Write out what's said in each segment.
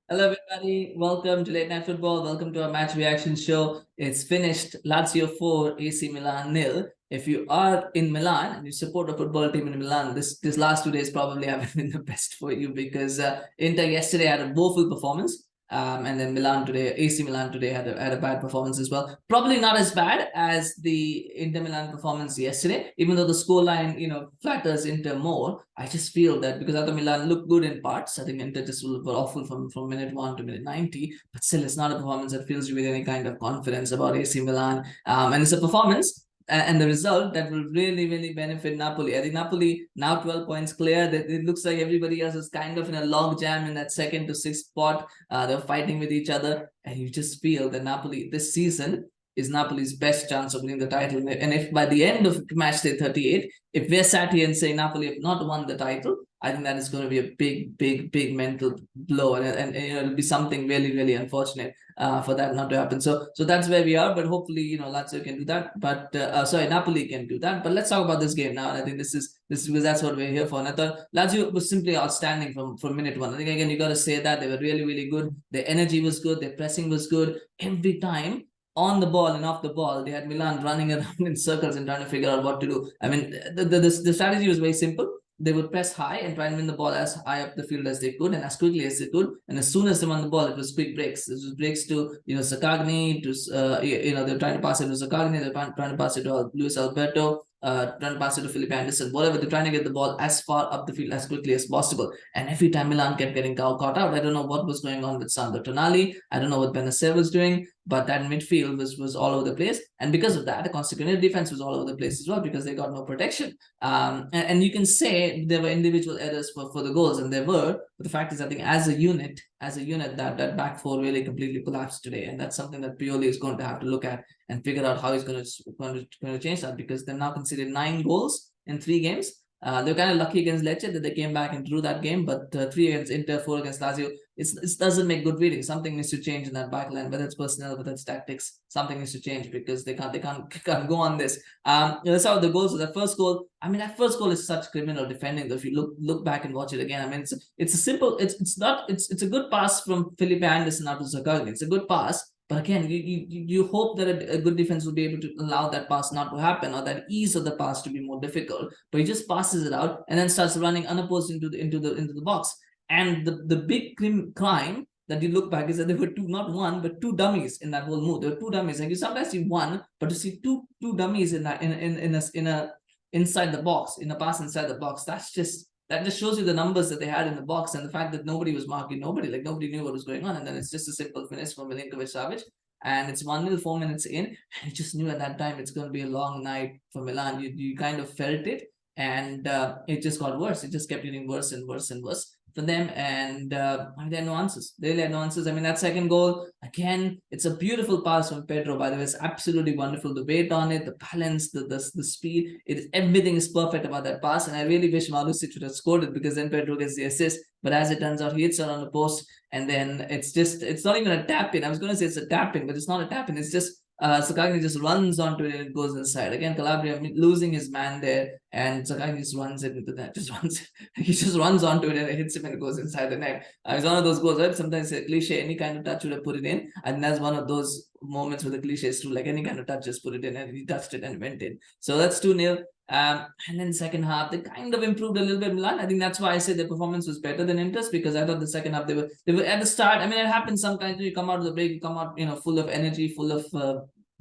Hello, everybody. Welcome to Late Night Football. Welcome to our match reaction show. It's finished. Lazio 4, AC Milan nil. If you are in Milan and you support a football team in Milan, this last 2 days probably haven't been the best for you because Inter yesterday had a woeful performance. And then Milan today, AC Milan today had a bad performance as well. Probably not as bad as the Inter Milan performance yesterday, even though the scoreline, flatters Inter more. I just feel that because other Milan looked good in parts, I think Inter just were awful from minute 1 to minute 90. But still, it's not a performance that fills you with any kind of confidence about AC Milan. And it's a performance and the result that will really, really benefit Napoli. I think Napoli now 12 points clear. That it looks like everybody else is kind of in a log jam in that second to sixth spot. They're fighting with each other, and you just feel that Napoli this season is Napoli's best chance of winning the title. And if by the end of match day 38, if we're sat here and say Napoli have not won the title, I think that is going to be a big mental blow, and it'll be something really, really unfortunate for that not to happen. So that's where we are. But hopefully, Lazio can do that. But Napoli can do that. But let's talk about this game now. And I think this is because that's what we're here for. And I thought Lazio was simply outstanding from minute 1. I think again you got to say that they were really, really good. Their energy was good. Their pressing was good. Every time on the ball and off the ball, they had Milan running around in circles and trying to figure out what to do. I mean, the strategy was very simple. They would press high and try and win the ball as high up the field as they could and as quickly as they could. And as soon as they won the ball, it was quick breaks. It was breaks to Sakagni, to they're trying to pass it to Sakagni, they're trying to pass it to Luis Alberto, trying to pass it to Felipe Anderson, whatever. They're trying to get the ball as far up the field as quickly as possible. And every time Milan kept getting caught out, I don't know what was going on with Sandro Tonali. I don't know what Bennacer was doing, but that midfield was all over the place. And because of that, consequently, the defense was all over the place as well because they got no protection. And you can say there were individual errors for the goals, and there were. But the fact is, I think as a unit, that back four really completely collapsed today. And that's something that Pioli is going to have to look at and figure out how he's going to change that, because they're now conceded 9 goals in 3 games. They're kind of lucky against Lecce that they came back and drew that game, but 3 against Inter, 4 against Lazio, it doesn't make good reading. Something needs to change in that back line, whether it's personnel, whether it's tactics. Something needs to change because they can't go on this. That's how the goals. So that first goal, I mean, that first goal is such criminal defending. Though if you look back and watch it again, I mean, it's a simple. It's a good pass from Felipe Anderson out to Zakagni. It's a good pass. But again, you hope that a good defense will be able to allow that pass not to happen, or that ease of the pass to be more difficult. But he just passes it out and then starts running unopposed into the box. And the big crime that you look back is that there were not one but 2 dummies in that whole move. There were 2 dummies. Like you sometimes see one, but to see two dummies in that in a inside the box, in a pass inside the box, that just shows you the numbers that they had in the box, and the fact that nobody was marking nobody. Like nobody knew what was going on. And then it's just a simple finish from Milinkovic-Savic. And it's 1-0, 4 minutes in. And you just knew at that time it's going to be a long night for Milan. You kind of felt it. And it just got worse. It just kept getting worse and worse and worse for them. And they had no answers. They really had no answers. I mean, that second goal, again, it's a beautiful pass from Pedro, by the way. It's absolutely wonderful. The weight on it, the balance, the speed, everything is perfect about that pass. And I really wish Marusic would have scored it, because then Pedro gets the assist. But as it turns out, he hits it on the post. And then it's not even a tap in. I was going to say it's a tap in, but it's not a tap in. It's just Sakagni just runs onto it and it goes inside. Again, Calabria losing his man there, and Sakagni just runs it into that. He just runs onto it and it hits him and it goes inside the net. It's one of those goals, right? Sometimes a cliche, any kind of touch would have put it in. And that's one of those moments where the cliche is true. Like any kind of touch, just put it in, and he touched it and went in. So that's 2-0. And then second half, they kind of improved a little bit, Milan. I think that's why I say their performance was better than Inter's, because I thought the second half they were at the start. I mean, it happens sometimes. You come out of the break, you come out, full of energy, full of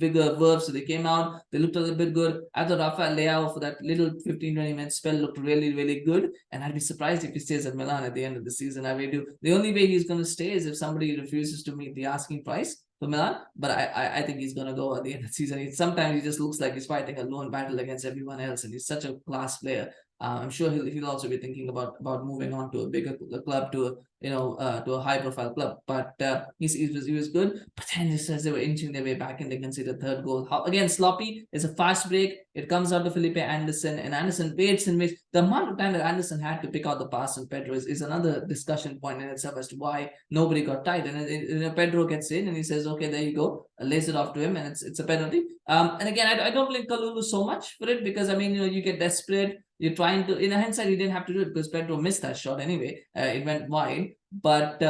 vigor, verve. So they came out, they looked a little bit good. I thought Rafael Leao for that little 15-20 minute spell looked really, really good. And I'd be surprised if he stays at Milan at the end of the season. I really do. The only way he's going to stay is if somebody refuses to meet the asking price for Milan, but I think he's going to go at the end of the season. Sometimes he just looks like he's fighting a lone battle against everyone else, and he's such a class player. I'm sure he'll also be thinking about moving on to a bigger club, to a high profile club. But he was good. But then just as they were inching their way back and they conceded a third goal. Again, sloppy. It's a fast break. It comes out to Felipe Anderson, and Anderson waits and waits. The amount of time that Anderson had to pick out the pass on Pedro is another discussion point in itself as to why nobody got tight. And Pedro gets in and he says, okay, there you go, lays it off to him, and it's a penalty. And again, I don't blame Kalulu so much for it, because I mean, you get desperate. You're trying to, in hindsight, you didn't have to do it because Pedro missed that shot anyway. It went wide. But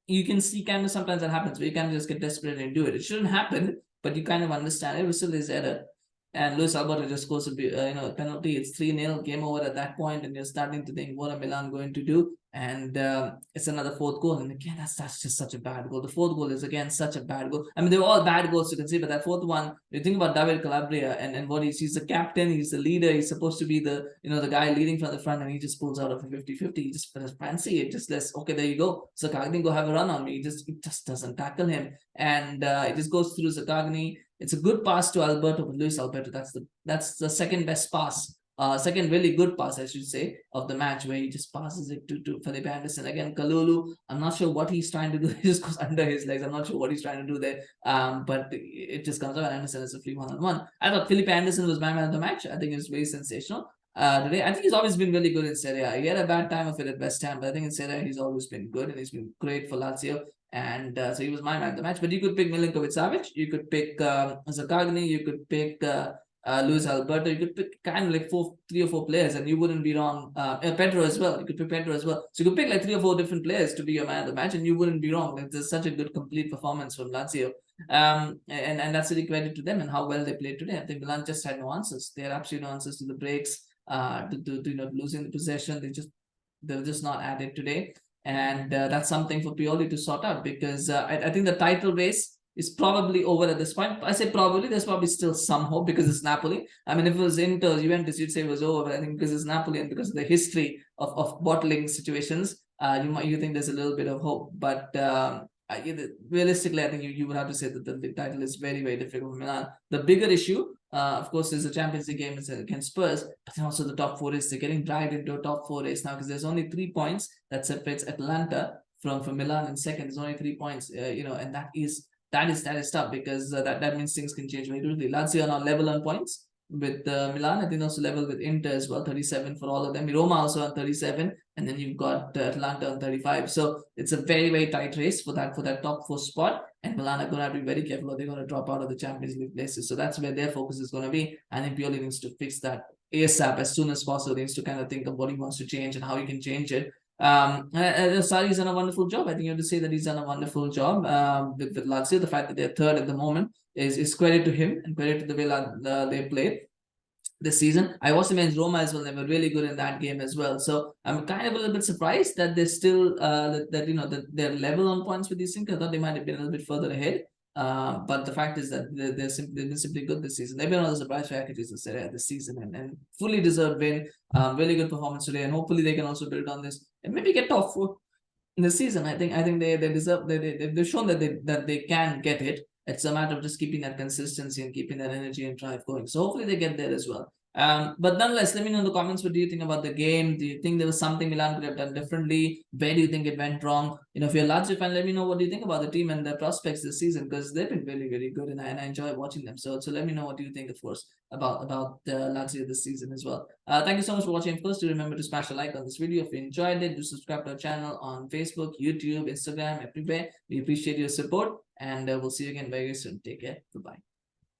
you can see kind of sometimes that happens where you kind of just get desperate and do it. It shouldn't happen, but you kind of understand it. Still is error. And Luis Alberto just scores a penalty. It's 3-0, game over at that point, and you're starting to think, what are Milan going to do? And it's another fourth goal. And again, that's just such a bad goal. The fourth goal is again such a bad goal. I mean, they're all bad goals you can see, but that fourth one, you think about David Calabria and what he's the captain, he's the leader, he's supposed to be the the guy leading from the front, and he just pulls out of a 50-50. He just fancy it, just lets, okay, there you go. Zakagni, go have a run on me. He just doesn't tackle him. And it just goes through Zakagni. It's a good pass to Alberto, but Luis Alberto, that's the second best pass, second really good pass, I should say, of the match, where he just passes it to Felipe Anderson. Again, Kalulu, I'm not sure what he's trying to do. He just goes under his legs. I'm not sure what he's trying to do there. But it just comes out, and Anderson is a free 1-on-1. I thought Felipe Anderson was my man of the match. I think it was very sensational. Today, I think he's always been really good in Serie A. He had a bad time of it at West Ham, but I think in Serie A he's always been good, and he's been great for Lazio. And so he was my man of the match. But you could pick Milinkovic-Savic, you could pick Zakagni, you could pick Luis Alberto, you could pick kind of like 3 or 4 players, and you wouldn't be wrong. Pedro as well, you could pick Pedro as well. So you could pick like 3 or 4 different players to be your man of the match, and you wouldn't be wrong. Like, there's such a good complete performance from Lazio. And that's really credit to them and how well they played today. I think Milan just had no answers. They had absolutely no answers to the breaks, to losing the possession. They were just not at it today. And that's something for Pioli to sort out, because I think the title race is probably over at this point. I say probably, there's probably still some hope because it's Napoli. I mean, if it was Inter, Juventus, you'd say it was over. But I think because it's Napoli and because of the history of bottling situations, you think there's a little bit of hope. But realistically, I think you would have to say that the title is very, very difficult for Milan. The bigger issue, of course, is the Champions League game against Spurs, but then also the top 4 race. They're getting dragged into a top 4 race now, because there's only 3 points that separates Atalanta from Milan in second. There's only 3 points, and that is tough, because that means things can change very quickly. Lazio are now level on points with Milan. I think also level with Inter as well, 37 for all of them. Roma also on 37, and then you've got Atalanta on 35. So it's a very, very tight race for that top 4 spot. And Milan are going to have to be very careful, or they're going to drop out of the Champions League places. So that's where their focus is going to be. I think Pioli needs to fix that ASAP as soon as possible. He needs to kind of think of what he wants to change and how he can change it. Sarri's done a wonderful job. I think you have to say that he's done a wonderful job with Lazio. The fact that they're third at the moment is credit to him and credit to the way they played this season. I watched them against Roma as well. They were really good in that game as well. So I'm kind of a little bit surprised that they're still that they're level on points with these things. I thought they might have been a little bit further ahead. But the fact is that they've been simply good this season. They've been one of the surprise packages in Serie A this season, and fully deserved win. Really good performance today, and hopefully they can also build on this and maybe get top 4 in the season. I think they deserve. They've shown that they can get it. It's a matter of just keeping that consistency and keeping that energy and drive going. So hopefully they get there as well. But nonetheless, let me know in the comments, what do you think about the game? Do you think there was something Milan could have done differently? Where do you think it went wrong? If you're a Lazio fan, let me know what do you think about the team and their prospects this season, because they've been really, really good, and I enjoy watching them. So let me know what do you think, of course, about Lazio this season as well. Thank you so much for watching. First, do remember to smash a like on this video if you enjoyed it. Do subscribe to our channel on Facebook, YouTube, Instagram, everywhere. We appreciate your support, and we'll see you again very soon. Take care. Goodbye.